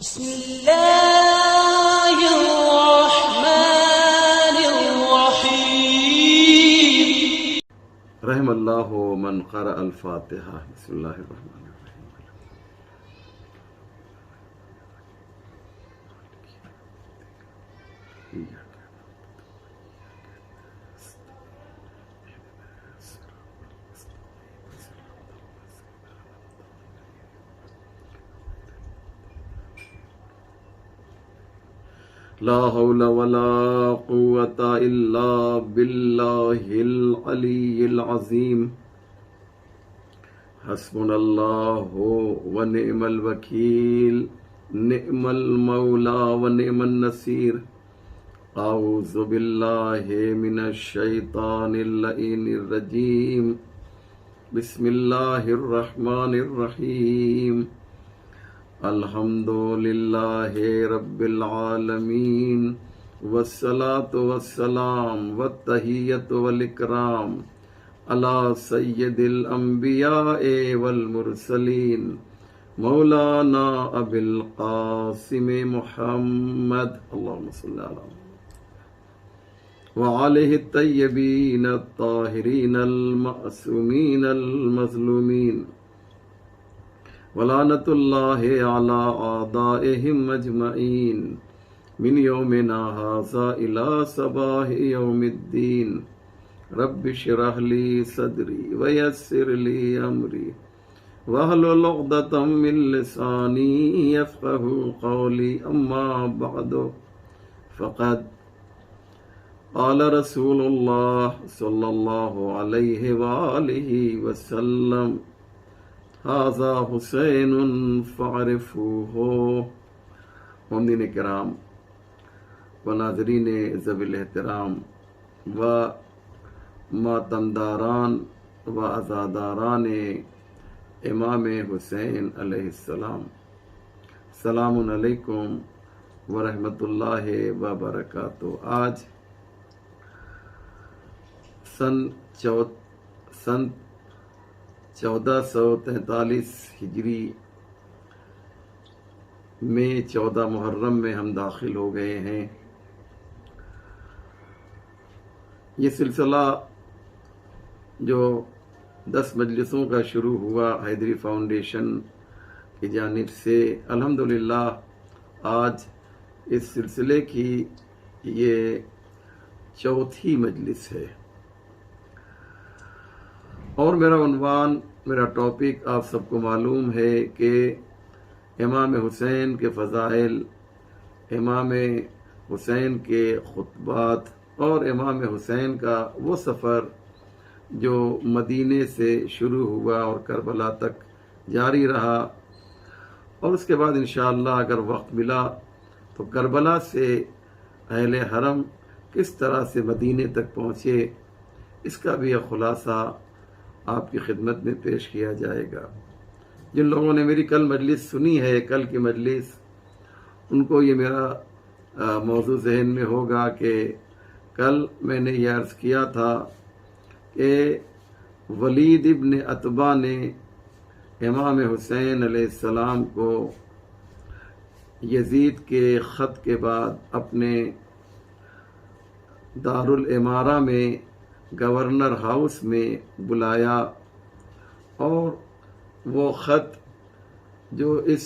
بسم الله الرحمن الرحيم. رحم اللہ من قرأ الفاتحہ. بسم اللہ الرحمن الرحیم. لا حول ولا قوة الا باللہ العلی العظیم. حسبنا اللہ ونعم الوکیل، نعم المولا ونعم النصیر. اعوذ باللہ من الشیطان اللعین الرجیم. بسم اللہ الرحمن الرحیم. الحمد للہ رب العالمین، والصلاة والسلام والتحیۃ والاکرام علی سید الانبیاء والمرسلین مولانا ابی القاسم محمد اللہم صلی علی وآلہ الطیبین الطاہرین المعصومین المظلومین، ولعنت اللہ علی اعدائہم اجمعین من یومنا ھذا الی صباح یوم الدین. رب اشرح لی صدری ویسر لی امری واحلل عقدۃ من لسانی یفقہوا قولی. اما بعد فقد قال رسول اللہ صلی اللہ علیہ وآلہ وسلم ھذا حسین فاعرفوہ. عاملین کرام و ناظرین ذوی الاحترام و ماتمداران و عزاداران امام حسین علیہ السلام، السلام علیکم ورحمۃ اللہ وبرکاتہ. آج سن 1443 ہجری میں 14 محرم میں ہم داخل ہو گئے ہیں. یہ سلسلہ جو 10 مجلسوں کا شروع ہوا حیدری فاؤنڈیشن کی جانب سے، الحمدللہ آج اس سلسلے کی یہ 4تھی مجلس ہے. اور میرا عنوان، میرا ٹاپک آپ سب کو معلوم ہے کہ امام حسین کے فضائل، امام حسین کے خطبات اور امام حسین کا وہ سفر جو مدینے سے شروع ہوا اور کربلا تک جاری رہا، اور اس کے بعد انشاءاللہ اگر وقت ملا تو کربلا سے اہل حرم کس طرح سے مدینے تک پہنچے، اس کا بھی ایک خلاصہ آپ کی خدمت میں پیش کیا جائے گا. جن لوگوں نے میری کل مجلس سنی ہے، کل کی مجلس، ان کو یہ میرا موضوع ذہن میں ہوگا کہ کل میں نے یہ عرض کیا تھا کہ ولید ابن عتبہ نے امام حسین علیہ السلام کو یزید کے خط کے بعد اپنے دارالامارہ میں گورنر ہاؤس میں بلایا، اور وہ خط جو اس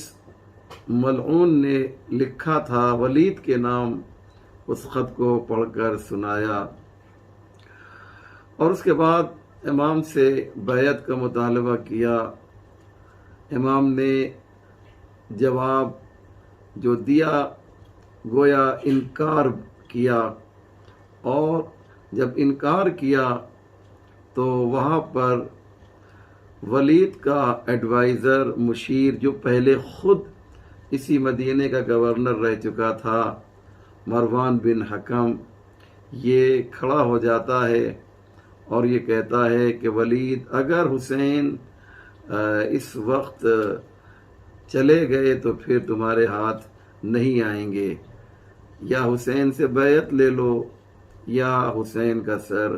ملعون نے لکھا تھا ولید کے نام، اس خط کو پڑھ کر سنایا. اور اس کے بعد امام سے بیعت کا مطالبہ کیا. امام نے جواب جو دیا گویا انکار کیا، اور جب انکار کیا تو وہاں پر ولید کا ایڈوائزر، مشیر، جو پہلے خود اسی مدینے کا گورنر رہ چکا تھا، مروان بن حکم، یہ کھڑا ہو جاتا ہے اور یہ کہتا ہے کہ ولید، اگر حسین اس وقت چلے گئے تو پھر تمہارے ہاتھ نہیں آئیں گے، یا حسین سے بیعت لے لو یا حسین کا سر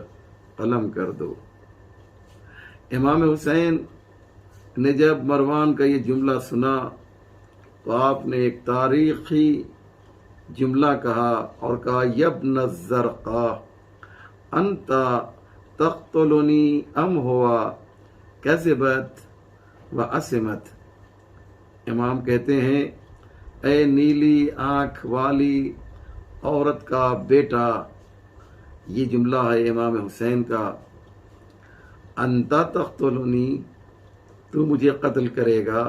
قلم کر دو. امام حسین نے جب مروان کا یہ جملہ سنا تو آپ نے ایک تاریخی جملہ کہا اور کہا یبن الزرقاء انت تقتلنی ام ہوا کذبت و اسمت۔ امام کہتے ہیں اے نیلی آنکھ والی عورت کا بیٹا، یہ جملہ ہے امام حسین کا، انت تقتلنی، تو مجھے قتل کرے گا،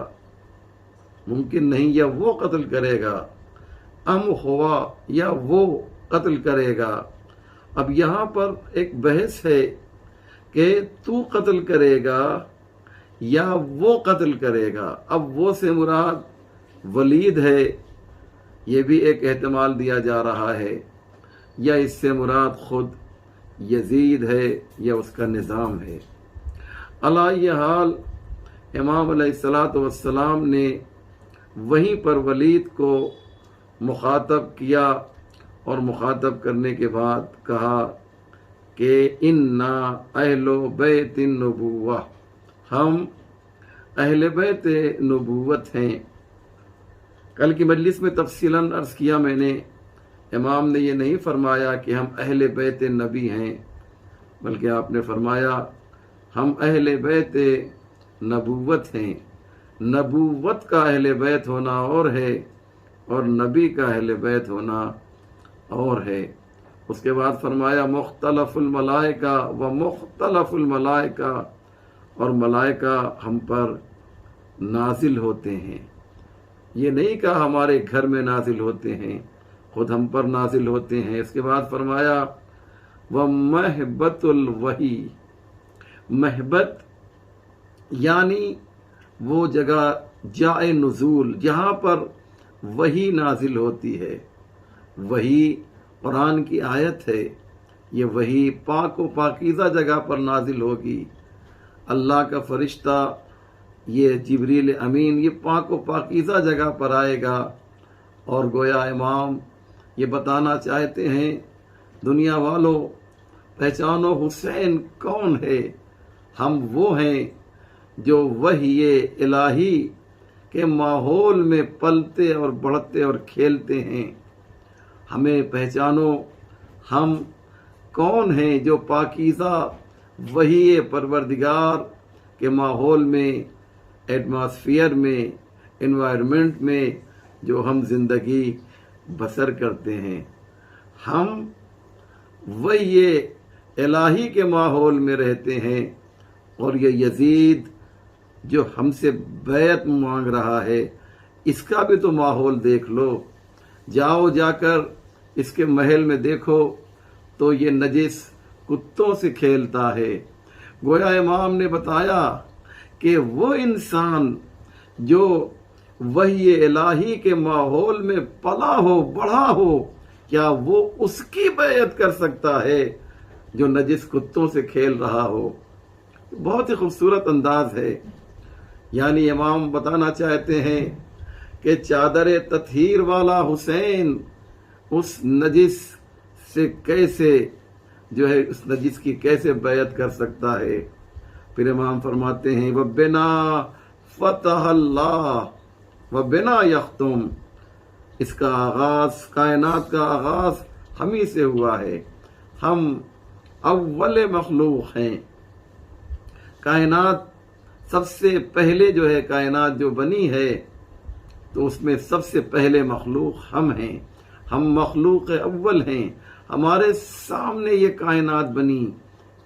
ممکن نہیں، یا وہ قتل کرے گا، ام ہوا، یا وہ قتل کرے گا۔ اب یہاں پر ایک بحث ہے کہ تو قتل کرے گا یا وہ قتل کرے گا۔ اب وہ سے مراد ولید ہے، یہ بھی ایک احتمال دیا جا رہا ہے، یا اس سے مراد خود یزید ہے یا اس کا نظام ہے۔ علی یہ حال امام علیہ السلام نے وہیں پر ولید کو مخاطب کیا، اور مخاطب کرنے کے بعد کہا کہ انا اہل بیت النبوہ، ہم اہل بیت نبوت ہیں۔ کل کی مجلس میں تفصیلاً عرض کیا میں نے، امام نے یہ نہیں فرمایا کہ ہم اہل بیت نبی ہیں، بلکہ آپ نے فرمایا ہم اہل بیت نبوت ہیں۔ نبوت کا اہل بیت ہونا اور ہے، اور نبی کا اہل بیت ہونا اور ہے۔ اس کے بعد فرمایا مختلف الملائکہ و مختلف الملائکہ، اور ملائکہ ہم پر نازل ہوتے ہیں۔ یہ نہیں کہا ہمارے گھر میں نازل ہوتے ہیں، خود ہم پر نازل ہوتے ہیں۔ اس کے بعد فرمایا وَمَحْبَةُ الْوَحِی، محبت یعنی وہ جگہ جائے نزول جہاں پر وحی نازل ہوتی ہے۔ وحی قرآن کی آیت ہے، یہ وحی پاک و پاکیزہ جگہ پر نازل ہوگی۔ اللہ کا فرشتہ یہ جبریل امین یہ پاک و پاکیزہ جگہ پر آئے گا، اور گویا امام یہ بتانا چاہتے ہیں دنیا والوں پہچانو حسین کون ہے۔ ہم وہ ہیں جو وحی الہی کے ماحول میں پلتے اور بڑھتے اور کھیلتے ہیں۔ ہمیں پہچانو ہم کون ہیں جو پاکیزہ وحی پروردگار کے ماحول میں، ایٹماسفیئر میں، انوائرمنٹ میں جو ہم زندگی بسر کرتے ہیں۔ ہم وحی الہی کے ماحول میں رہتے ہیں، اور یہ یزید جو ہم سے بیعت مانگ رہا ہے، اس کا بھی تو ماحول دیکھ لو، جاؤ جا کر اس کے محل میں دیکھو تو یہ نجس کتوں سے کھیلتا ہے۔ گویا امام نے بتایا کہ وہ انسان جو وحی الہی کے ماحول میں پلا ہو، بڑھا ہو، کیا وہ اس کی بیعت کر سکتا ہے جو نجس کتوں سے کھیل رہا ہو؟ بہت ہی خوبصورت انداز ہے۔ یعنی امام بتانا چاہتے ہیں کہ چادر تطہیر والا حسین اس نجس سے کیسے جو ہے اس نجس کی کیسے بیعت کر سکتا ہے؟ پھر امام فرماتے ہیں وَبِنَا فَتَحَ اللَّهُ وَبِنَا يَخْتُمُ، اس کا آغاز، کائنات کا آغاز ہم ہی سے ہوا ہے، ہم اول مخلوق ہیں۔ کائنات سب سے پہلے جو ہے کائنات جو بنی ہے تو اس میں سب سے پہلے مخلوق ہم ہیں، ہم مخلوق اول ہیں۔ ہمارے سامنے یہ کائنات بنی،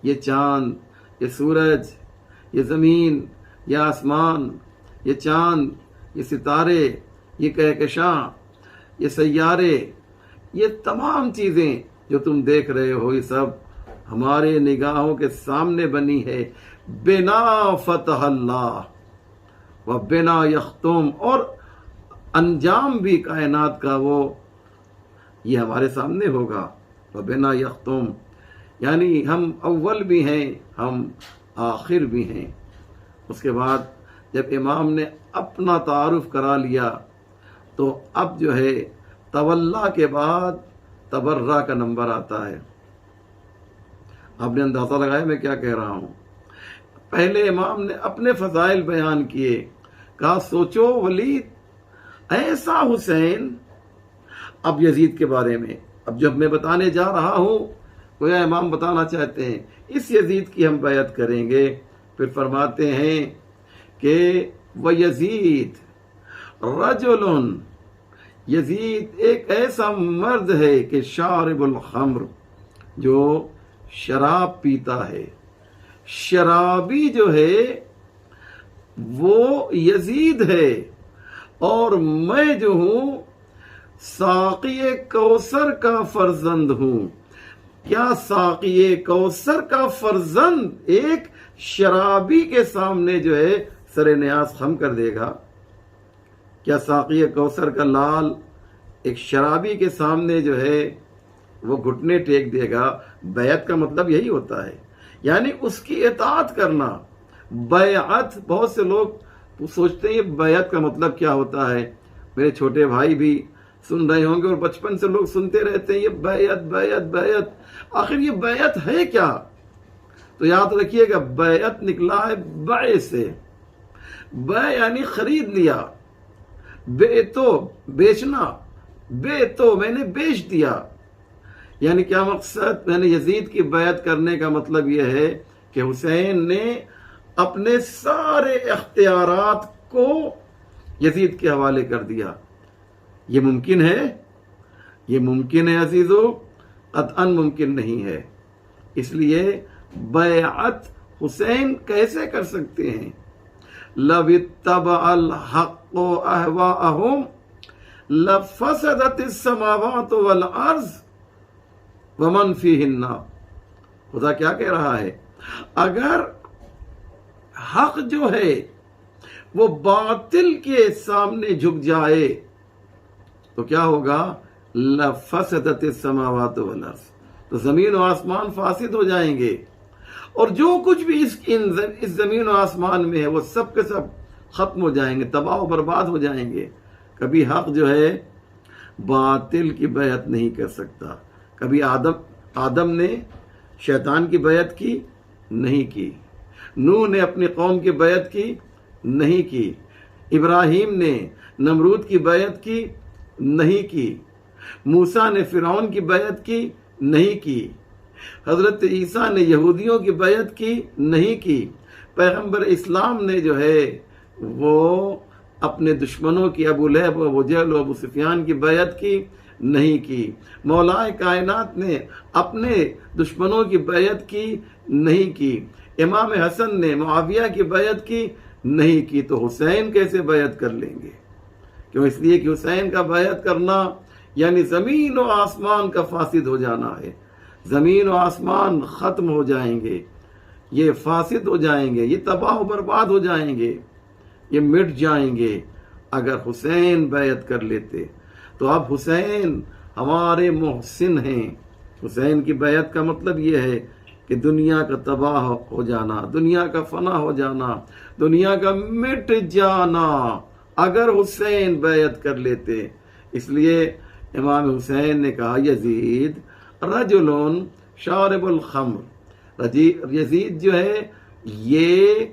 یہ چاند، یہ سورج، یہ زمین، یہ آسمان، یہ چاند، یہ ستارے، یہ کہکشاں، یہ سیارے، یہ تمام چیزیں جو تم دیکھ رہے ہو، یہ سب ہمارے نگاہوں کے سامنے بنی ہے۔ بنا فتح اللہ و بنا یختم، اور انجام بھی کائنات کا وہ یہ ہمارے سامنے ہوگا۔ و بنا یختم یعنی ہم اول بھی ہیں، ہم آخر بھی ہیں۔ اس کے بعد جب امام نے اپنا تعارف کرا لیا تو اب جو ہے تولا کے بعد تبرہ کا نمبر آتا ہے۔ آپ نے اندازہ لگایا میں کیا کہہ رہا ہوں؟ پہلے امام نے اپنے فضائل بیان کیے، کہا سوچو ولید، ایسا حسین. اب یزید کے بارے میں اب جب میں بتانے جا رہا ہوں، گویا امام بتانا چاہتے ہیں اس یزید کی ہم بیعت کریں گے. پھر فرماتے ہیں کہ وہ یزید رجل، یزید ایک ایسا مرد ہے کہ شارب الخمر، جو شراب پیتا ہے. شرابی جو ہے وہ یزید ہے، اور میں جو ہوں ساقی کوثر کا فرزند ہوں. کیا ساقی کوثر کا فرزند ایک شرابی کے سامنے جو ہے سر نیاز خم کر دے گا؟ کیا ساقی کوثر کا لال ایک شرابی کے سامنے جو ہے وہ گھٹنے ٹیک دے گا؟ بیعت کا مطلب یہی ہوتا ہے، یعنی اس کی اطاعت کرنا. بیعت، بہت سے لوگ سوچتے ہیں یہ بیعت کا مطلب کیا ہوتا ہے. میرے چھوٹے بھائی بھی سن رہے ہوں گے اور بچپن سے لوگ سنتے رہتے ہیں یہ بیعت بیعت بیعت. آخر یہ بیعت ہے کیا؟ تو یاد رکھیے گا بیعت نکلا ہے بیع سے. بیع یعنی خرید لیا، بے تو بیچنا، بے تو میں نے بیچ دیا. یعنی کیا مقصد؟ میں نے یزید کی بیعت کرنے کا مطلب یہ ہے کہ حسین نے اپنے سارے اختیارات کو یزید کے حوالے کر دیا. یہ ممکن ہے؟ یہ ممکن ہے عزیزو؟ قطعاً ممکن نہیں ہے. اس لیے بیعت حسین کیسے کر سکتے ہیں؟ لَوِ اتَّبَعَ الْحَقُّ أَهْوَاءَهُمْ لَفَسَدَتِ السَّمَاوَاتُ وَالْأَرْضُ وَمَنْ فِيهِنَّ. خدا کیا کہہ رہا ہے؟ اگر حق جو ہے وہ باطل کے سامنے جھک جائے تو کیا ہوگا؟ لَفَسَدَتِ السَّمَاوَاتُ وَالْأَرْضُ. تو زمین و آسمان فاسد ہو جائیں گے، اور جو کچھ بھی اس زمین و آسمان میں ہے وہ سب کے سب ختم ہو جائیں گے، تباہ و برباد ہو جائیں گے. کبھی حق جو ہے باطل کی بیعت نہیں کر سکتا. کبھی آدم نے شیطان کی بیعت کی؟ نہیں کی. نوح نے اپنی قوم کی بیعت کی؟ نہیں کی. ابراہیم نے نمرود کی بیعت کی؟ نہیں کی. موسیٰ نے فرعون کی بیعت کی؟ نہیں کی. حضرت عیسیٰ نے یہودیوں کی بیعت کی؟ نہیں کی. پیغمبر اسلام نے جو ہے وہ اپنے دشمنوں کی ابو لہب و ابو جہل و ابو سفیان کی بیعت کی؟ نہیں کی. مولا کائنات نے اپنے دشمنوں کی بیعت کی؟ نہیں کی. امام حسن نے معاویہ کی بیعت کی؟ نہیں کی. تو حسین کیسے بیعت کر لیں گے؟ کیوں؟ اس لیے کہ حسین کا بیعت کرنا یعنی زمین و آسمان کا فاسد ہو جانا ہے. زمین و آسمان ختم ہو جائیں گے، یہ فاسد ہو جائیں گے، یہ تباہ و برباد ہو جائیں گے، یہ مٹ جائیں گے اگر حسین بیعت کر لیتے. تو اب حسین ہمارے محسن ہیں. حسین کی بیعت کا مطلب یہ ہے کہ دنیا کا تباہ ہو جانا، دنیا کا فنا ہو جانا، دنیا کا مٹ جانا اگر حسین بیعت کر لیتے. اس لیے امام حسین نے کہا یزید رجل شارب الخمر. یزید جو ہے یہ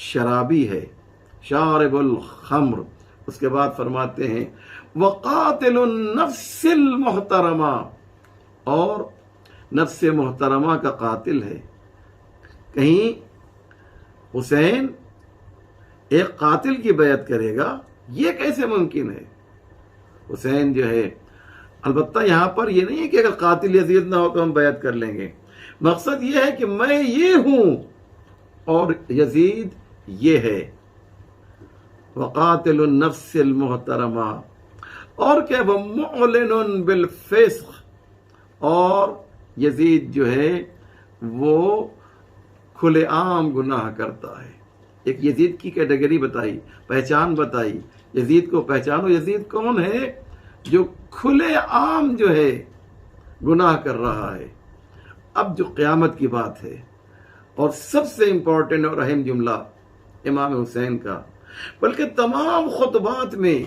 شرابی ہے، شارب الخمر. اس کے بعد فرماتے ہیں وقاتل النفس المحترمہ، اور نفس محترمہ کا قاتل ہے. کہیں حسین ایک قاتل کی بیعت کرے گا؟ یہ کیسے ممکن ہے؟ حسین جو ہے، البتہ یہاں پر یہ نہیں ہے کہ اگر قاتل یزید نہ ہو تو ہم بیعت کر لیں گے. مقصد یہ ہے کہ میں یہ ہوں اور یزید یہ ہے. وقاتل النفس المحترمہ، اور کہ وہ معلن بالفسق، اور یزید جو ہے وہ کھلے عام گناہ کرتا ہے. ایک یزید کی کیٹیگری بتائی، پہچان بتائی. یزید کو پہچانو. یزید کون ہے؟ جو کھلے عام جو ہے گناہ کر رہا ہے. اب جو قیامت کی بات ہے اور سب سے امپورٹنٹ اور اہم جملہ امام حسین کا، بلکہ تمام خطبات میں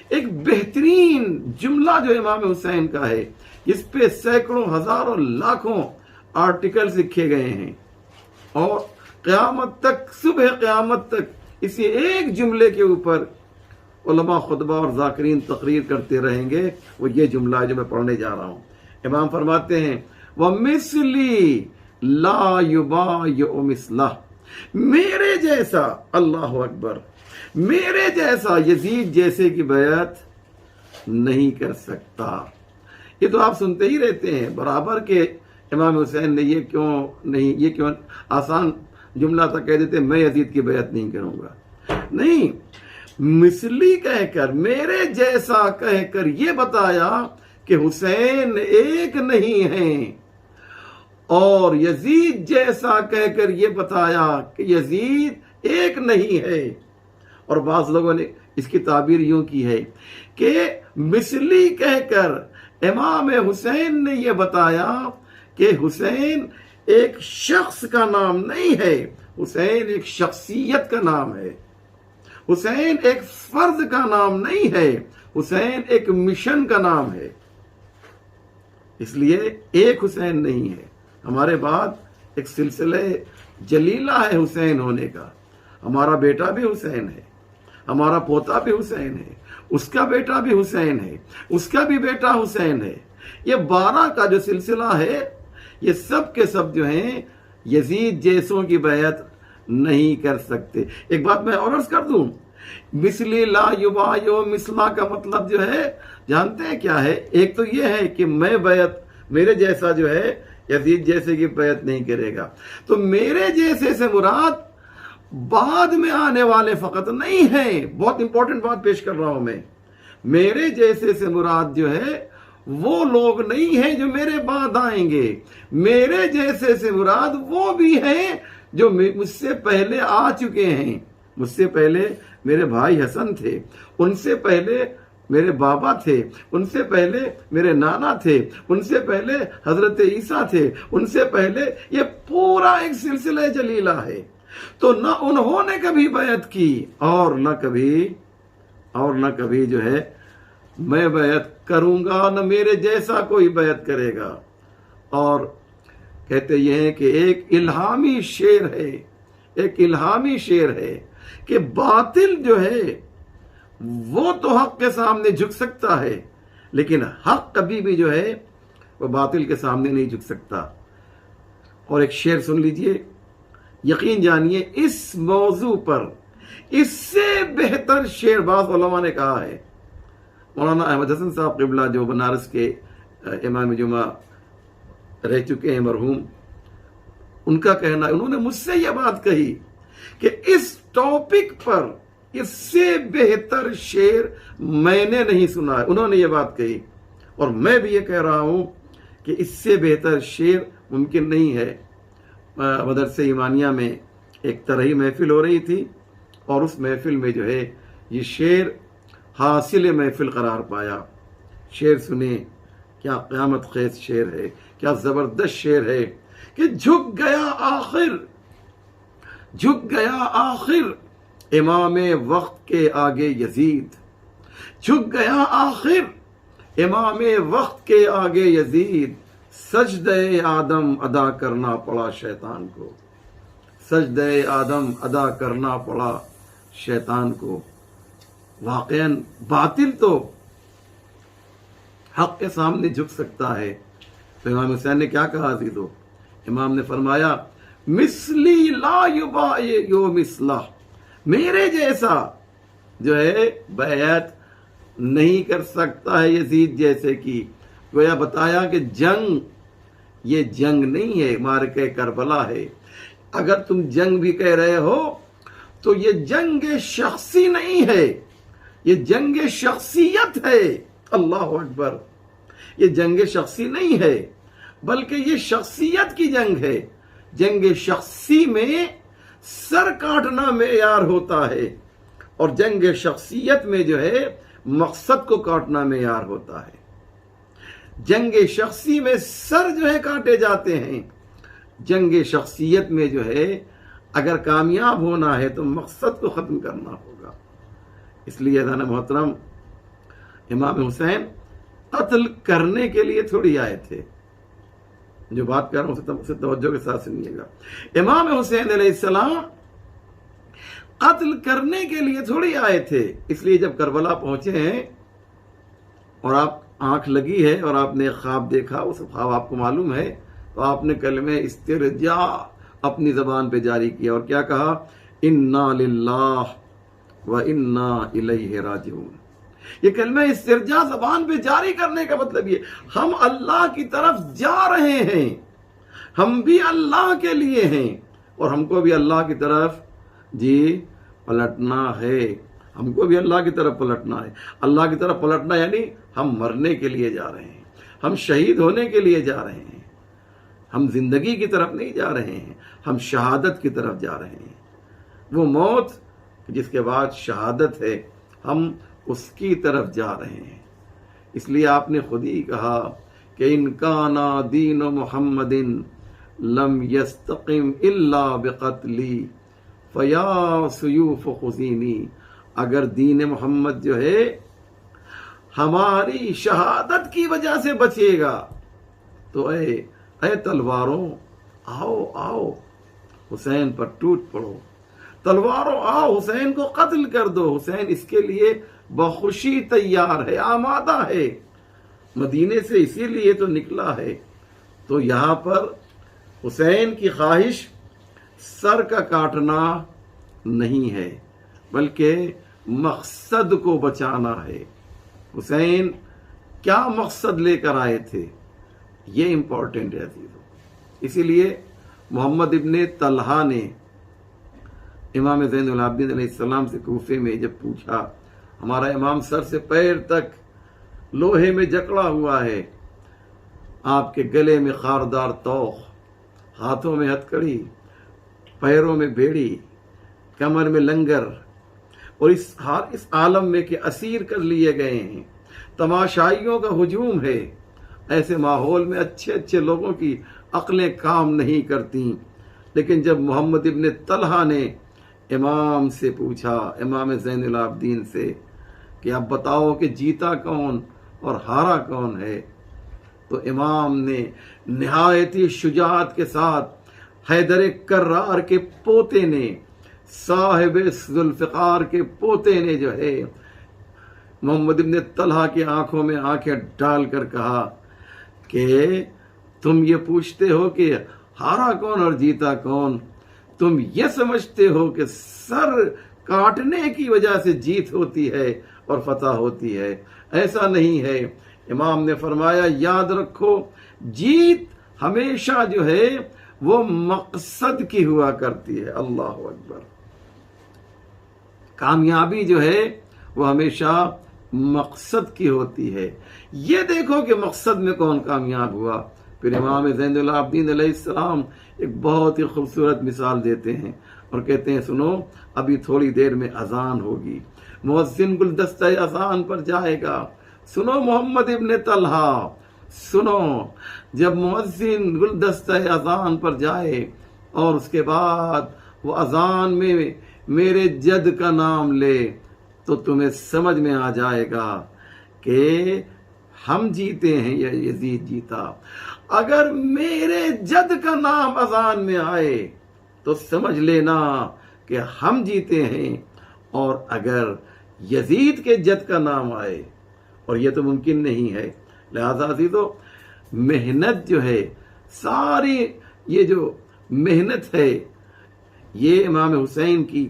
ایک بہترین جملہ جو امام حسین کا ہے، جس پہ سینکڑوں ہزاروں لاکھوں آرٹیکلز لکھے گئے ہیں، اور قیامت تک، صبح قیامت تک اسی ایک جملے کے اوپر علماء خطبہ اور ذاکرین تقریر کرتے رہیں گے، وہ یہ جملہ ہے جو میں پڑھنے جا رہا ہوں۔ امام فرماتے ہیں وَمِثْلِي لَا يُبَايِعُ مِثْلَهُ، میرے جیسا، اللہ اکبر، میرے جیسا یزید جیسے کی بیعت نہیں کر سکتا۔ یہ تو آپ سنتے ہی رہتے ہیں برابر کہ امام حسین نے یہ کیوں آسان جملہ تھا کہہ دیتے میں یزید کی بیعت نہیں کروں گا۔ نہیں، مثلی کہہ کر، میرے جیسا کہہ کر یہ بتایا کہ حسین ایک نہیں ہیں، اور یزید جیسا کہہ کر یہ بتایا کہ یزید ایک نہیں ہے۔ اور بعض لوگوں نے اس کی تعبیر یوں کی ہے کہ مثلی کہہ کر امام حسین نے یہ بتایا کہ حسین ایک شخص کا نام نہیں ہے، حسین ایک شخصیت کا نام ہے، حسین ایک فرد کا نام نہیں ہے، حسین ایک مشن کا نام ہے۔ اس لیے ایک حسین نہیں ہے، ہمارے بعد ایک سلسلہ جلیلہ ہے حسین ہونے کا۔ ہمارا بیٹا بھی حسین ہے، ہمارا پوتا بھی حسین ہے، اس کا بیٹا بھی حسین ہے، اس کا بھی بیٹا حسین ہے۔ یہ 12 کا جو سلسلہ ہے، یہ سب کے سب جو ہیں یزید جیسوں کی بیعت نہیں کر سکتے۔ ایک بات میں اور عرض کر دوں، مثلی لا یبایع مثلا کا مطلب جو ہے جانتے ہیں کیا ہے؟ ایک تو یہ ہے کہ میرے جیسا جو ہے یزید جیسے کی بیعت نہیں کرے گا، تو میرے جیسے سے مراد بعد میں آنے والے فقط نہیں ہیں۔ بہت امپورٹنٹ بات پیش کر رہا ہوں میں، میرے جیسے سے مراد جو ہے وہ لوگ نہیں ہیں جو میرے بعد آئیں گے، میرے جیسے سے مراد وہ بھی ہیں جو مجھ سے پہلے آ چکے ہیں۔ مجھ سے پہلے میرے بھائی حسن تھے، ان سے پہلے میرے بابا تھے، ان سے پہلے میرے نانا تھے، ان سے پہلے حضرت عیسیٰ تھے، ان سے پہلے، یہ پورا ایک سلسلہ جلیلہ ہے۔ تو نہ انہوں نے کبھی بیعت کی اور نہ کبھی جو ہے میں بیعت کروں گا، نہ میرے جیسا کوئی بیعت کرے گا۔ اور کہتے یہ ہیں کہ ایک الہامی شعر ہے کہ باطل جو ہے وہ تو حق کے سامنے جھک سکتا ہے، لیکن حق کبھی بھی جو ہے وہ باطل کے سامنے نہیں جھک سکتا۔ اور ایک شعر سن لیجئے، یقین جانیے اس موضوع پر اس سے بہتر شعر بعض علماء نے کہا ہے۔ مولانا احمد حسن صاحب قبلہ جو بنارس کے امام جمعہ رہ چکے ہیں مرحوم، ان کا کہنا، انہوں نے مجھ سے یہ بات کہی کہ اس ٹاپک پر اس سے بہتر شعر میں نے نہیں سنا ہے۔ انہوں نے یہ بات کہی اور میں بھی یہ کہہ رہا ہوں کہ اس سے بہتر شعر ممکن نہیں ہے۔ مدرسہ ایمانیہ میں ایک طرحی محفل ہو رہی تھی اور اس محفل میں جو ہے یہ شعر حاصل محفل قرار پایا۔ شعر سنیں، کیا قیامت خیز شعر ہے، کیا زبردست شعر ہے کہ جھک گیا آخر امام وقت کے آگے یزید، جھک گیا آخر امام وقت کے آگے یزید، سجدہ آدم ادا کرنا پڑا شیطان کو، سجدہ آدم ادا کرنا پڑا شیطان کو۔ واقعاً باطل تو حق کے سامنے جھک سکتا ہے۔ تو امام حسین نے کیا کہا عزیزو؟ امام نے فرمایا مثلی لا یبایع مثلہ، میرے جیسا جو ہے بیعت نہیں کر سکتا ہے یزید جیسے کی۔ گویا بتایا کہ جنگ یہ جنگ نہیں ہے، معرکہ کربلا ہے۔ اگر تم جنگ بھی کہہ رہے ہو تو یہ جنگ شخصی نہیں ہے، یہ جنگ شخصیت ہے۔ اللہ اکبر، یہ جنگ شخصی نہیں ہے بلکہ یہ شخصیت کی جنگ ہے۔ جنگ شخصی میں سر کاٹنا معیار ہوتا ہے اور جنگ شخصیت میں جو ہے مقصد کو کاٹنا معیار ہوتا ہے۔ جنگ شخصی میں سر جو ہے کاٹے جاتے ہیں، جنگ شخصیت میں جو ہے اگر کامیاب ہونا ہے تو مقصد کو ختم کرنا ہوگا۔ اس لیے عزیزان محترم، امام حسین قتل کرنے کے لیے تھوڑی آئے تھے۔ جو بات کر رہا ہوں اسے توجہ کے ساتھ سنیے گا۔ امام حسین علیہ السلام قتل کرنے کے لیے تھوڑی آئے تھے. اس لیے جب کربلا پہنچے ہیں اور آپ آنکھ لگی ہے اور آپ نے ایک خواب دیکھا، اس خواب آپ کو معلوم ہے، تو آپ نے کلمہ استرجاع اپنی زبان پہ جاری کیا اور کیا کہا؟ انا للہ و انا الیہ راجعون. یہ کلمہ استرجاع زبان پہ جاری کرنے کا مطلب یہ ہم اللہ کی طرف جا رہے ہیں، ہم بھی اللہ کے لیے ہیں اور ہم کو بھی اللہ کی طرف پلٹنا ہے. ہم کو بھی اللہ کی طرف پلٹنا ہے. اللہ کی طرف پلٹنا یعنی ہم مرنے کے لیے جا رہے ہیں، ہم شہید ہونے کے لیے جا رہے ہیں. ہم زندگی کی طرف نہیں جا رہے ہیں، ہم شہادت کی طرف جا رہے ہیں. وہ موت جس کے بعد شہادت ہے، ہم اس کی طرف جا رہے ہیں. اس لیے آپ نے خود ہی کہا کہ ان کان دین محمد لم یستقم الا بقتلی فیا سیوف خزینی. اگر دین محمد جو ہے ہماری شہادت کی وجہ سے بچے گا تو اے تلواروں آؤ آؤ حسین پر ٹوٹ پڑو. تلواروں آؤ حسین کو قتل کر دو. حسین اس کے لیے بخوشی تیار ہے، آمادہ ہے، مدینے سے اسی لیے تو نکلا ہے. تو یہاں پر حسین کی خواہش سر کا کاٹنا نہیں ہے بلکہ مقصد کو بچانا ہے. حسین کیا مقصد لے کر آئے تھے یہ امپورٹنٹ ہے عزیزو. اسی لیے محمد ابن طلحہ نے امام زین العابدین علیہ السلام سے کوفے میں جب پوچھا، ہمارا امام سر سے پیر تک لوہے میں جکڑا ہوا ہے، آپ کے گلے میں خاردار توخ، ہاتھوں میں ہتکڑی، پیروں میں بیڑی، کمر میں لنگر، اور اس عالم میں کہ اسیر کر لیے گئے ہیں، تماشائیوں کا ہجوم ہے. ایسے ماحول میں اچھے اچھے لوگوں کی عقلیں کام نہیں کرتی. لیکن جب محمد ابن طلحہ نے امام سے پوچھا، امام زین العابدین سے، کہ اب بتاؤ کہ جیتا کون اور ہارا کون ہے، تو امام نے نہایتی شجاعت کے ساتھ حیدر کرار کے پوتے نے، صاحب ذوالفقار کے پوتے نے جو ہے محمد ابن طلحہ کی آنکھوں میں آنکھیں ڈال کر کہا کہ تم یہ پوچھتے ہو کہ ہارا کون اور جیتا کون، تم یہ سمجھتے ہو کہ سر کاٹنے کی وجہ سے جیت ہوتی ہے اور فتح ہوتی ہے. ایسا نہیں ہے. امام نے فرمایا یاد رکھو جیت ہمیشہ جو ہے وہ مقصد کی ہوا کرتی ہے. اللہ اکبر. کامیابی جو ہے وہ ہمیشہ مقصد کی ہوتی ہے. یہ دیکھو کہ مقصد میں کون کامیاب ہوا. پھر امام زین العابدین علیہ السلام ایک بہت ہی خوبصورت مثال دیتے ہیں اور کہتے ہیں سنو ابھی تھوڑی دیر میں اذان ہوگی، مؤذن گلدستہ اذان پر جائے گا. سنو محمد ابن طلحہ سنو، جب مؤذن گلدستہ اذان پر جائے اور اس کے بعد وہ اذان میں میرے جد کا نام لے تو تمہیں سمجھ میں آ جائے گا کہ ہم جیتے ہیں یا یزید جیتا. اگر میرے جد کا نام اذان میں آئے تو سمجھ لینا کہ ہم جیتے ہیں، اور اگر یزید کے جد کا نام آئے، اور یہ تو ممکن نہیں ہے. لہذا عزیزو محنت جو ہے، ساری یہ جو محنت ہے، یہ امام حسین کی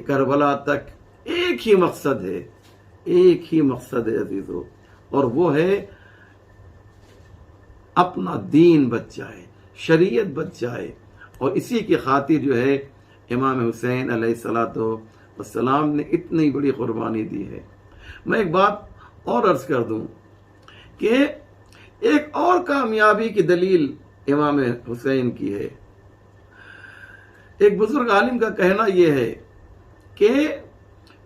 کربلا تک ایک ہی مقصد ہے، ایک ہی مقصد ہے عزیزو، اور وہ ہے اپنا دین بچ جائے، شریعت بچ جائے. اور اسی کی خاطر جو ہے امام حسین علیہ السلام نے اتنی بڑی قربانی دی ہے. میں ایک بات اور عرض کر دوں کہ ایک اور کامیابی کی دلیل امام حسین کی ہے. ایک بزرگ عالم کا کہنا یہ ہے کہ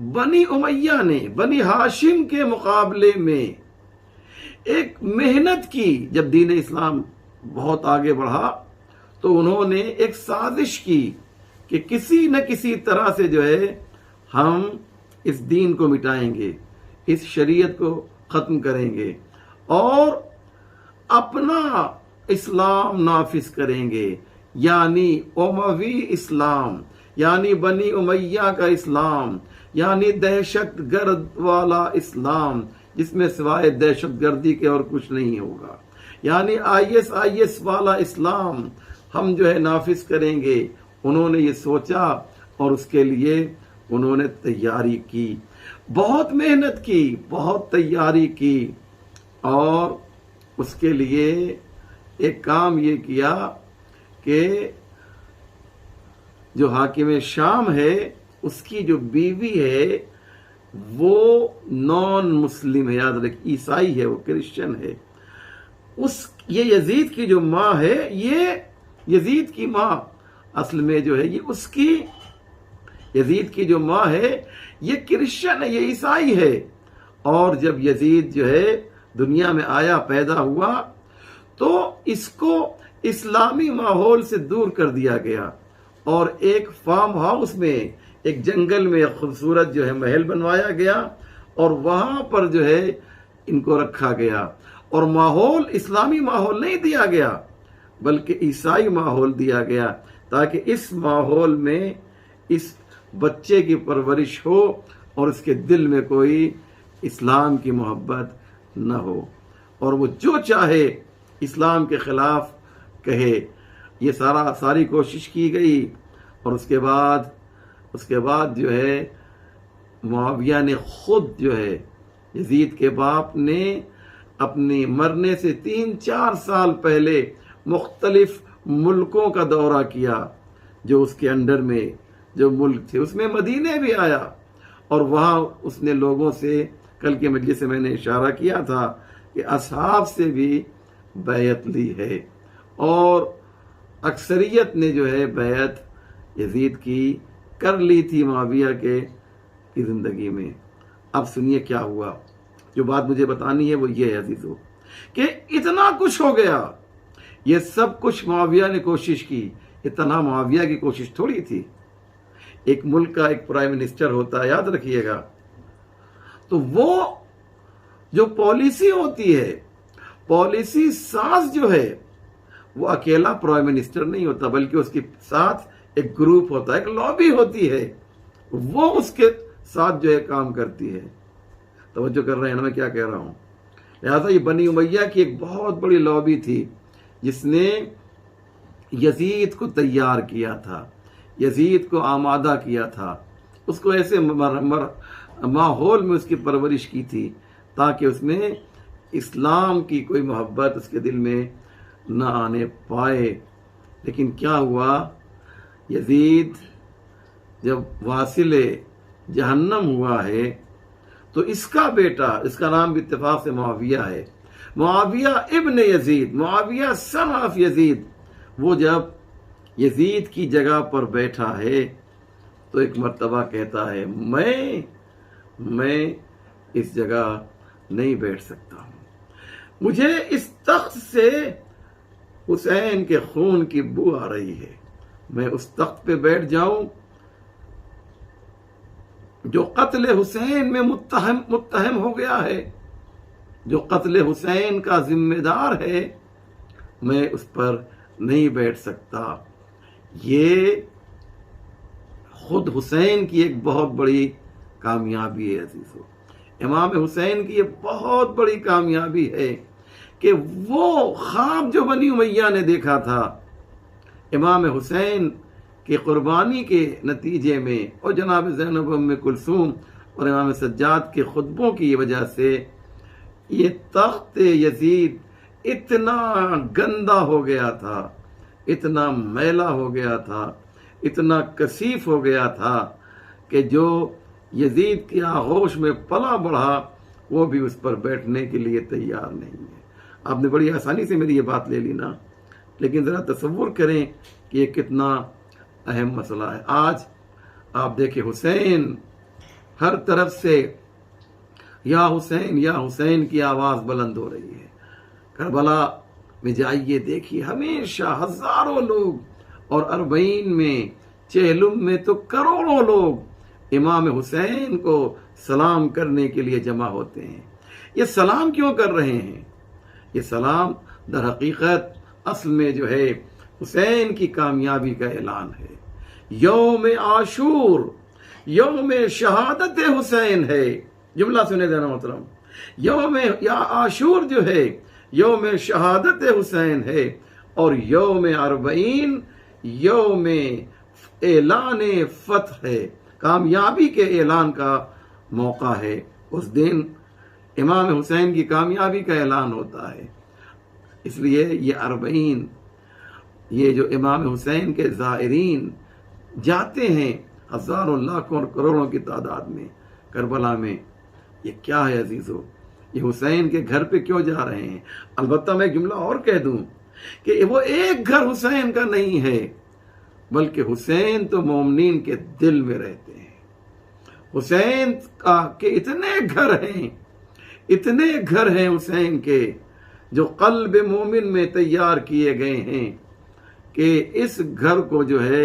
بنی امیہ نے بنی ہاشم کے مقابلے میں ایک محنت کی. جب دین اسلام بہت آگے بڑھا تو انہوں نے ایک سازش کی کہ کسی نہ کسی طرح سے جو ہے ہم اس دین کو مٹائیں گے، اس شریعت کو ختم کریں گے اور اپنا اسلام نافذ کریں گے، یعنی اموی اسلام، یعنی بنی امیہ کا اسلام، یعنی دہشت گرد والا اسلام جس میں سوائے دہشت گردی کے اور کچھ نہیں ہوگا، یعنی آئی ایس والا اسلام ہم جو ہے نافذ کریں گے۔ انہوں نے یہ سوچا اور اس کے لیے انہوں نے تیاری کی، بہت محنت کی، بہت تیاری کی، اور اس کے لیے ایک کام یہ کیا کہ جو حاکم شام ہے اس کی جو بیوی ہے وہ نان مسلم ہے، یاد رکھ، عیسائی ہے، وہ کرسچن ہے۔ یہ یزید کی جو ماں ہے، یہ یزید کی ماں اصل میں جو ہے یہ اس کی، یزید کی جو ماں ہے یہ کرسچن ہے، یہ عیسائی ہے۔ اور جب یزید جو ہے دنیا میں آیا، پیدا ہوا، تو اس کو اسلامی ماحول سے دور کر دیا گیا اور ایک فارم ہاؤس میں، ایک جنگل میں ایک خوبصورت جو ہے محل بنوایا گیا اور وہاں پر جو ہے ان کو رکھا گیا، اور ماحول اسلامی ماحول نہیں دیا گیا بلکہ عیسائی ماحول دیا گیا، تاکہ اس ماحول میں اس بچے کی پرورش ہو اور اس کے دل میں کوئی اسلام کی محبت نہ ہو، اور وہ جو چاہے اسلام کے خلاف کہے۔ یہ ساری کوشش کی گئی، اور اس کے بعد جو ہے معاویہ نے خود جو ہے، یزید کے باپ نے اپنی مرنے سے 3-4 سال پہلے مختلف ملکوں کا دورہ کیا جو اس کے انڈر میں جو ملک تھے، اس میں مدینے بھی آیا، اور وہاں اس نے لوگوں سے، کل کے مجلس سے میں نے اشارہ کیا تھا کہ اصحاب سے بھی بیعت لی ہے، اور اکثریت نے جو ہے بیعت یزید کی کر لی تھی معاویہ کی زندگی میں۔ اب سنیے کیا ہوا، جو بات مجھے بتانی ہے وہ یہ ہے عزیزو کہ اتنا کچھ ہو گیا، یہ سب کچھ معاویہ نے کوشش کی، اتنا معاویہ کی کوشش تھوڑی تھی۔ ایک ملک کا ایک پرائم منسٹر ہوتا ہے، یاد رکھیے گا، تو وہ جو پالیسی ہوتی ہے، پالیسی ساز جو ہے وہ اکیلا پرائم منسٹر نہیں ہوتا بلکہ اس کے ساتھ ایک گروپ ہوتا ہے، ایک لابی ہوتی ہے، وہ اس کے ساتھ جو ہے کام کرتی ہے۔ توجہ کر رہے ہیں نا میں کیا کہہ رہا ہوں؟ لہٰذا یہ بنی امیہ کی ایک بہت بڑی لابی تھی جس نے یزید کو تیار کیا تھا، یزید کو آمادہ کیا تھا، اس کو ایسے ماحول میں اس کی پرورش کی تھی تاکہ اس میں اسلام کی کوئی محبت اس کے دل میں نہ آنے پائے۔ لیکن کیا ہوا، یزید جب واصل جہنم ہوا ہے تو اس کا بیٹا، اس کا نام بھی اتفاق سے معاویہ ہے، معاویہ ابن یزید، معاویہ سن آف یزید، وہ جب یزید کی جگہ پر بیٹھا ہے تو ایک مرتبہ کہتا ہے میں اس جگہ نہیں بیٹھ سکتا ہوں، مجھے اس تخت سے حسین کے خون کی بو آ رہی ہے، میں اس تخت پہ بیٹھ جاؤں جو قتل حسین میں متہم ہو گیا ہے، جو قتل حسین کا ذمہ دار ہے، میں اس پر نہیں بیٹھ سکتا۔ یہ خود حسین کی ایک بہت بڑی کامیابی ہے عزیزو، امام حسین کی یہ بہت بڑی کامیابی ہے کہ وہ خواب جو بنی امیہ نے دیکھا تھا امام حسین کی قربانی کے نتیجے میں، اور جناب زینب ام کلثوم اور امام سجاد کے خطبوں کی وجہ سے، یہ تخت یزید اتنا گندا ہو گیا تھا، اتنا میلا ہو گیا تھا، اتنا کثیف ہو گیا تھا کہ جو یزید کی آغوش میں پلا بڑھا وہ بھی اس پر بیٹھنے کے لیے تیار نہیں ہے۔ آپ نے بڑی آسانی سے میری یہ بات لے لی نا، لیکن ذرا تصور کریں کہ یہ کتنا اہم مسئلہ ہے۔ آج آپ دیکھیں حسین، ہر طرف سے یا حسین کی آواز بلند ہو رہی ہے۔ کربلا میں جائیے دیکھیے، ہمیشہ ہزاروں لوگ، اور اربعین میں، چہلم میں تو کروڑوں لوگ امام حسین کو سلام کرنے کے لیے جمع ہوتے ہیں۔ یہ سلام کیوں کر رہے ہیں؟ یہ سلام در حقیقت اصل میں جو ہے حسین کی کامیابی کا اعلان ہے یوم عاشور یوم شہادت حسین ہے. جملہ سنے دینا محترم, یوم عاشور جو ہے یوم شہادت حسین ہے, اور یوم اربعین یوم اعلان فتح ہے, کامیابی کے اعلان کا موقع ہے. اس دن امام حسین کی کامیابی کا اعلان ہوتا ہے. اس لیے یہ اربعین, یہ جو امام حسین کے زائرین جاتے ہیں ہزاروں لاکھوں اور کروڑوں کی تعداد میں کربلا میں, یہ کیا ہے عزیزو؟ یہ حسین کے گھر پہ کیوں جا رہے ہیں؟ البتہ میں جملہ اور کہہ دوں کہ وہ ایک گھر حسین کا نہیں ہے, بلکہ حسین تو مومنین کے دل میں رہتے ہیں. حسین کا کہ اتنے گھر ہیں حسین کے جو قلب مومن میں تیار کیے گئے ہیں کہ اس گھر کو جو ہے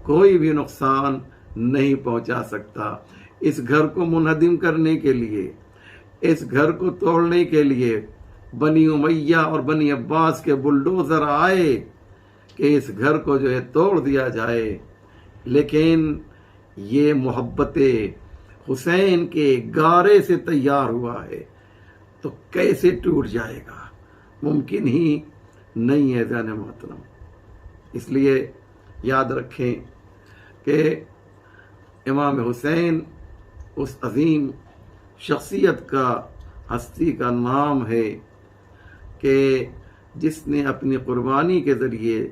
کوئی بھی نقصان نہیں پہنچا سکتا. اس گھر کو منہدم کرنے کے لیے, اس گھر کو توڑنے کے لیے بنی امیہ اور بنی عباس کے بلڈوزر آئے کہ اس گھر کو جو ہے توڑ دیا جائے, لیکن یہ محبت حسین کے گارے سے تیار ہوا ہے تو کیسے ٹوٹ جائے گا؟ ممکن ہی نہیں ہے ذہن محترم. اس لیے یاد رکھیں کہ امام حسین اس عظیم شخصیت کا, ہستی کا نام ہے کہ جس نے اپنی قربانی کے ذریعے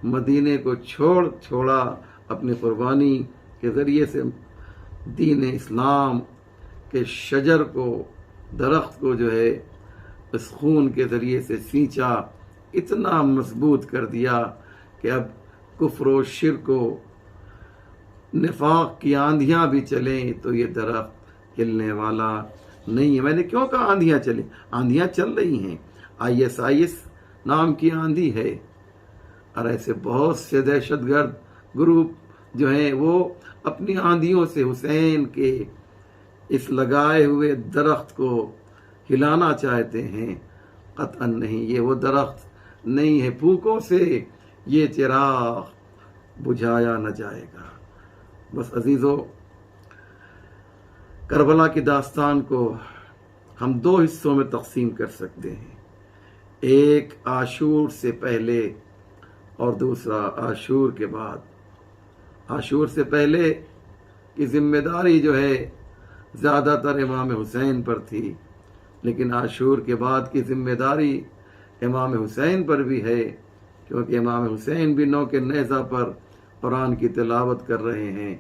مدینے کو چھوڑا, اپنی قربانی کے ذریعے سے دین اسلام کے شجر کو, درخت کو جو ہے اس خون کے ذریعے سے سینچا, اتنا مضبوط کر دیا کہ اب کفر و شرک و نفاق کی آندھیاں بھی چلیں تو یہ درخت ہلنے والا نہیں ہے. میں نے کیوں کہا آندھیاں چلیں؟ آندھیاں چل رہی ہیں. ISIS نام کی آندھی ہے, اور ایسے بہت سے دہشت گرد گروپ جو ہیں وہ اپنی آندھیوں سے حسین کے اس لگائے ہوئے درخت کو ہلانا چاہتے ہیں. قطعا نہیں, یہ وہ درخت نہیں ہے, پھونکوں سے یہ چراغ بجھایا نہ جائے گا. بس عزیزو, کربلا کی داستان کو ہم دو حصوں میں تقسیم کر سکتے ہیں, ایک عاشور سے پہلے اور دوسرا عاشور کے بعد. عاشور سے پہلے کی ذمہ داری جو ہے زیادہ تر امام حسین پر تھی, لیکن عاشور کے بعد کی ذمہ داری امام حسین پر بھی ہے, کیونکہ امام حسین بھی نو کے نیزہ پر قرآن کی تلاوت کر رہے ہیں,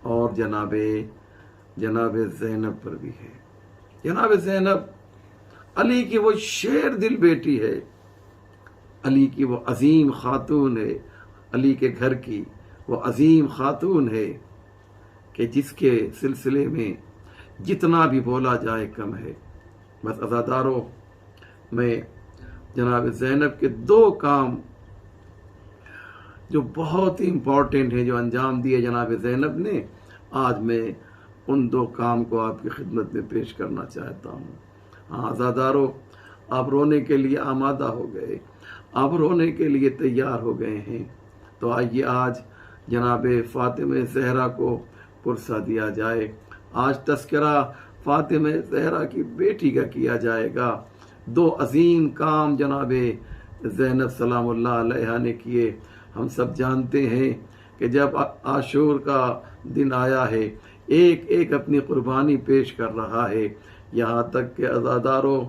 اور جناب زینب پر بھی ہے. جناب زینب علی کی وہ شیر دل بیٹی ہے, علی کی وہ عظیم خاتون ہے, علی کے گھر کی وہ عظیم خاتون ہے کہ جس کے سلسلے میں جتنا بھی بولا جائے کم ہے. بس عزاداروں, میں جناب زینب کے دو کام جو بہت ہی امپورٹنٹ ہیں جو انجام دیے جناب زینب نے, آج میں ان دو کام کو آپ کی خدمت میں پیش کرنا چاہتا ہوں. ہاں عزاداروں, آپ رونے کے لیے آمادہ ہو گئے, آپ رونے کے لیے تیار ہو گئے ہیں, تو آئیے آج جناب فاطمہ زہرا کو پرسہ دیا جائے. آج تذکرہ فاطمہ زہرا کی بیٹی کا کیا جائے گا. دو عظیم کام جناب زینب سلام اللہ علیہا نے کیے. ہم سب جانتے ہیں کہ جب عاشور کا دن آیا ہے, ایک ایک اپنی قربانی پیش کر رہا ہے, یہاں تک کہ عزاداروں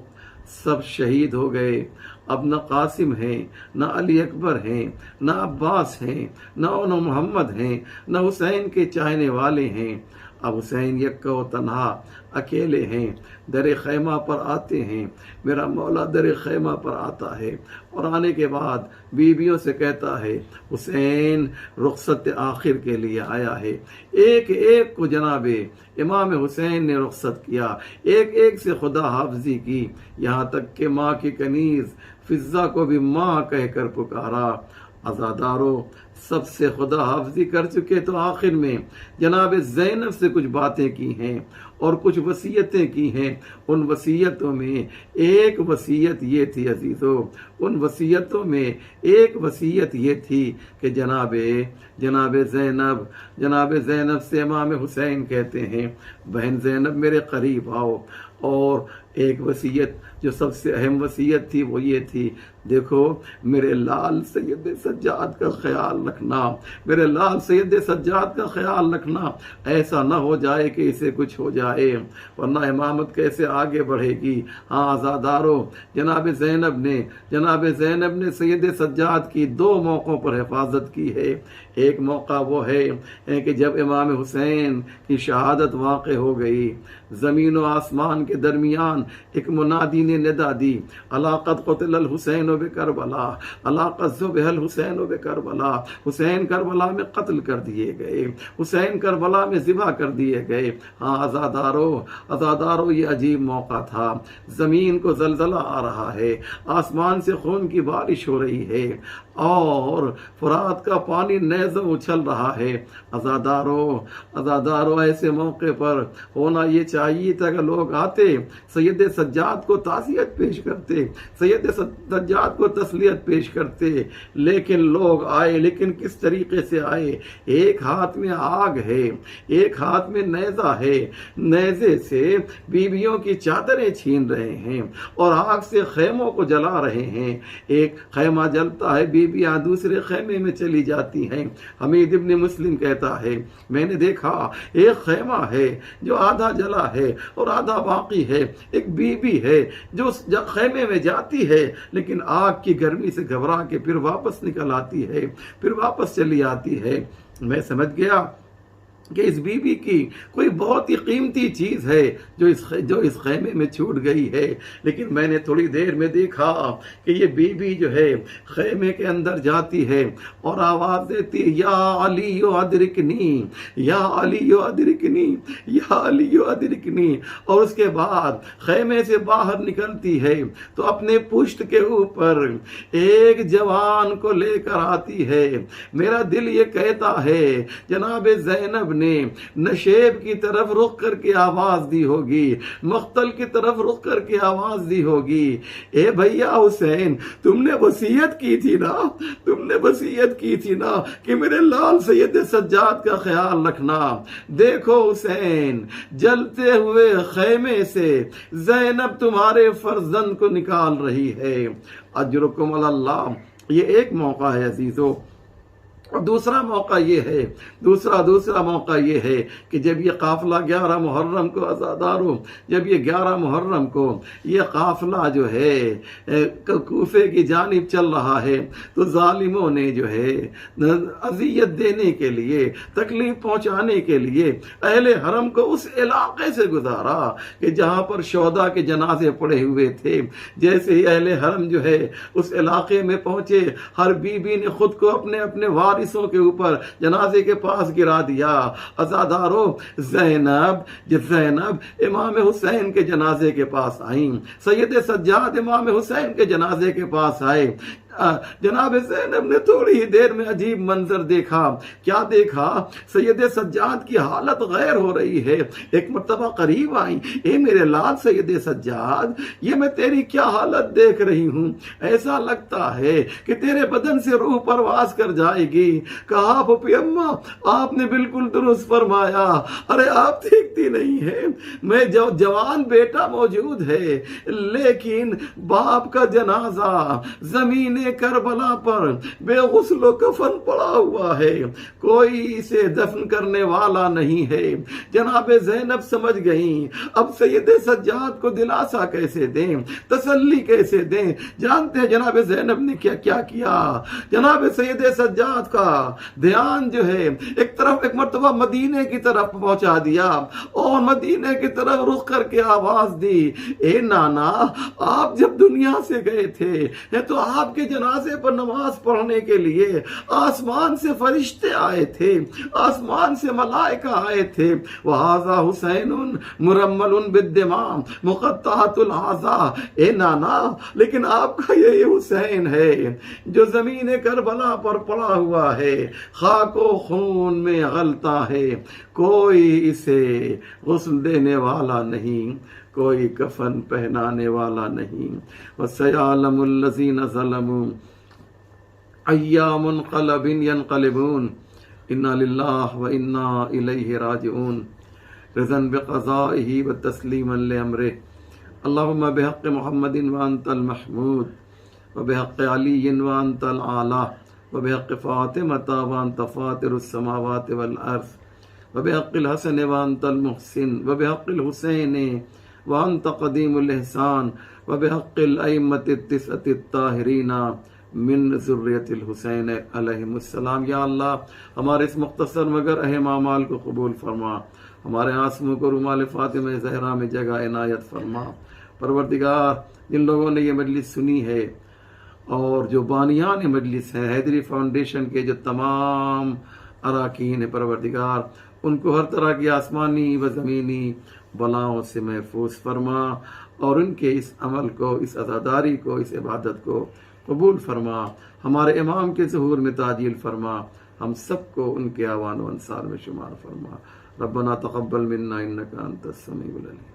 سب شہید ہو گئے. اب نہ قاسم ہیں, نہ علی اکبر ہیں, نہ عباس ہیں, نہ محمد ہیں, نہ حسین کے چاہنے والے ہیں. اب حسین یکا و تنہا اکیلے ہیں, در خیمہ پر آتے ہیں. میرا مولا در خیمہ پر آتا ہے اور آنے کے بعد بیویوں سے کہتا ہے حسین رخصت آخر کے لیے آیا ہے. ایک ایک کو جناب امام حسین نے رخصت کیا, ایک ایک سے خدا حافظی کی, یہاں تک کہ ماں کی کنیز فضہ کو بھی ماں کہہ کر پکارا. عزادارو سب سے خدا حافظی کر چکے تو آخر میں جناب زینب سے کچھ باتیں کی ہیں اور کچھ وصیتیں کی ہیں. ان وصیتوں میں ایک وصیت یہ تھی عزیزو، ان وصیتوں میں ایک وصیت یہ تھی کہ جناب زینب سے امام حسین کہتے ہیں بہن زینب میرے قریب آؤ. اور ایک وصیت جو سب سے اہم وصیت تھی وہ یہ تھی، دیکھو میرے لال سید سجاد کا خیال رکھنا، میرے لال سید سجاد کا خیال رکھنا، ایسا نہ ہو جائے کہ اسے کچھ ہو جائے ورنہ امامت کیسے آگے بڑھے گی. ہاں عزادارو، جناب زینب نے سید سجاد کی 2 موقعوں پر حفاظت کی ہے. ایک موقع وہ ہے کہ جب امام حسین کی شہادت واقع ہو گئی، زمین و آسمان کے درمیان ایک منادی نے ندا دی، الا قد قتل الحسین بکربلا، الا قد ذبح الحسین بکربلا، حسین کربلا میں قتل کر دیے گئے، حسین کربلا میں ذبح کر دیے گئے. ہاں عزادارو یہ عجیب موقع تھا. زمین کو زلزلہ آ رہا ہے، آسمان سے خون کی بارش ہو رہی ہے اور فرات کا پانی نیزوں اچھل رہا ہے. عزادارو ایسے موقع پر ہونا یہ چاہیے تھا کہ لوگ آتے، سید سجاد کو تعزیت پیش کرتے، سید سجاد کو تسلیت پیش کرتے، لیکن لوگ آئے، لیکن کس طریقے سے آئے؟ ایک ہاتھ میں آگ ہے، ایک ہاتھ میں نیزہ ہے، نیزے سے بیویوں کی چادریں چھین رہے ہیں اور آگ سے خیموں کو جلا رہے ہیں. ایک خیمہ جلتا ہے، بیویاں دوسرے خیمے میں چلی جاتی ہیں. حمید ابن مسلم کہتا ہے میں نے دیکھا ایک خیمہ ہے جو آدھا جلا ہے اور آدھا باقی ہے، ایک بیوی ہے جو خیمے میں جاتی ہے لیکن آگ کی گرمی سے گھبرا کے پھر واپس نکل آتی ہے، پھر واپس چلی آتی ہے. میں سمجھ گیا کہ اس بی بی کی کوئی بہت ہی قیمتی چیز ہے جو اس خیمے میں چھوٹ گئی ہے. لیکن میں نے تھوڑی دیر میں دیکھا کہ یہ بی بی جو ہے خیمے کے اندر جاتی ہے اور آواز دیتی یا علی ادرکنی، یا علی ادرکنی، یا علی ادرکنی، اور اس کے بعد خیمے سے باہر نکلتی ہے تو اپنے پشت کے اوپر ایک جوان کو لے کر آتی ہے. میرا دل یہ کہتا ہے جناب زینب نے نشیب کی طرف رخ کر کے آواز دی ہوگی، مقتل کی طرف رخ کر کے آواز دی ہوگی، اے بھیا حسین تم نے وصیت کی تھی نا کہ میرے لال سید سجاد کا خیال رکھنا. دیکھو حسین، جلتے ہوئے خیمے سے زینب تمہارے فرزند کو نکال رہی ہے. اجرکم اللہ. یہ ایک موقع ہے عزیزو. اور دوسرا موقع یہ ہے، دوسرا موقع یہ ہے کہ جب یہ قافلہ 11 محرم کو عزادارو، جب یہ 11 محرم کو یہ قافلہ جو ہے کوفے کی جانب چل رہا ہے تو ظالموں نے جو ہے اذیت دینے کے لیے، تکلیف پہنچانے کے لیے اہل حرم کو اس علاقے سے گزارا کہ جہاں پر شہداء کے جنازے پڑے ہوئے تھے. جیسے ہی اہل حرم جو ہے اس علاقے میں پہنچے، ہر بیوی نے خود کو اپنے وارثوں کے اوپر جنازے کے پاس گرا دیا. عزادارو زینب امام حسین کے جنازے کے پاس آئیں، سید سجاد امام حسین کے جنازے کے پاس آئے. جناب زینب نے تھوڑی ہی دیر میں عجیب منظر دیکھا. کیا دیکھا؟ سید سجاد کی حالت غیر ہو رہی ہے. ایک مرتبہ قریب آئی، اے میرے لال سید سجاد، یہ میں تیری کیا حالت دیکھ رہی ہوں، ایسا لگتا ہے کہ تیرے بدن سے روح پرواز کر جائے گی. کہا پھپھی اماں آپ نے بالکل درست فرمایا، ارے آپ دیکھتی نہیں ہے میں جوان بیٹا موجود ہے لیکن باپ کا جنازہ زمین کربلا پر بے غسل و کفن پڑا ہوا ہے، کوئی اسے دفن کرنے والا نہیں ہے. جناب زینب سمجھ گئیں اب سید سجاد کو دلاسا کیسے دیں، تسلی کیسے دیں. جانتے ہیں جناب زینب نے کیا کیا؟ جناب سید سجاد کا دھیان جو ہے ایک مرتبہ مدینے کی طرف پہنچا دیا اور مدینے کی طرف رخ کر کے آواز دی، اے نانا آپ جب دنیا سے گئے تھے تو آپ کے جنازے پر نماز پڑھنے کے لیے آسمان سے فرشتے آئے تھے، آسمان سے ملائکہ آئے تھے۔ وَهَذَا حُسَيْنٌ مُرَمَّلٌ بِالدِّمَاءِ مُقَطَّعَةُ الْأَعْضَاءِ، اے نانا لیکن آپ کا یہ حسین ہے جو زمین کربلا پر پڑا ہوا ہے، خاک و خون میں غلتا ہے، کوئی اسے غسل دینے والا نہیں، کوئی کفن پہنانے والا نہیں۔ وَسَيَعْلَمُ الَّذِينَ ظَلَمُوا أَيَّ مُنقَلَبٍ يَنقَلِبُونَ إِنَّا لِلَّهِ وَإِنَّا إِلَيْهِ راجعون رضا بقضائه وتسلیما لأمره اللهم بحق محمد وأنت المحمود وبحق علي وأنت الأعلى وبحق فاطمة وأنت فاطر السماوات والأرض وبحق الحسن وأنت المحسن وبحق الحسين وأنت قديم الإحسان وبحق الأئمة التسعة الطاهرين من ذریت الحسین علیہم السلام۔ یا اللہ ہمارے اس مختصر مگر اہم اعمال کو قبول فرما، ہمارے آنسوؤں کو رومال فاطمہ زہرا میں جگہ عنایت فرما۔ پروردگار جن لوگوں نے یہ مجلس سنی ہے اور جو بانیان مجلس ہیں، حیدری فاؤنڈیشن کے جو تمام اراکین ہیں، پروردگار ان کو ہر طرح کی آسمانی و زمینی بلاؤں سے محفوظ فرما، اور ان کے اس عمل کو، اس عزاداری کو، اس عبادت کو قبول فرما۔ ہمارے امام کے ظہور میں تعجیل فرما، ہم سب کو ان کے اعوان و انصار میں شمار فرما۔ ربنا تقبل منا انک انت السمیع العلیم۔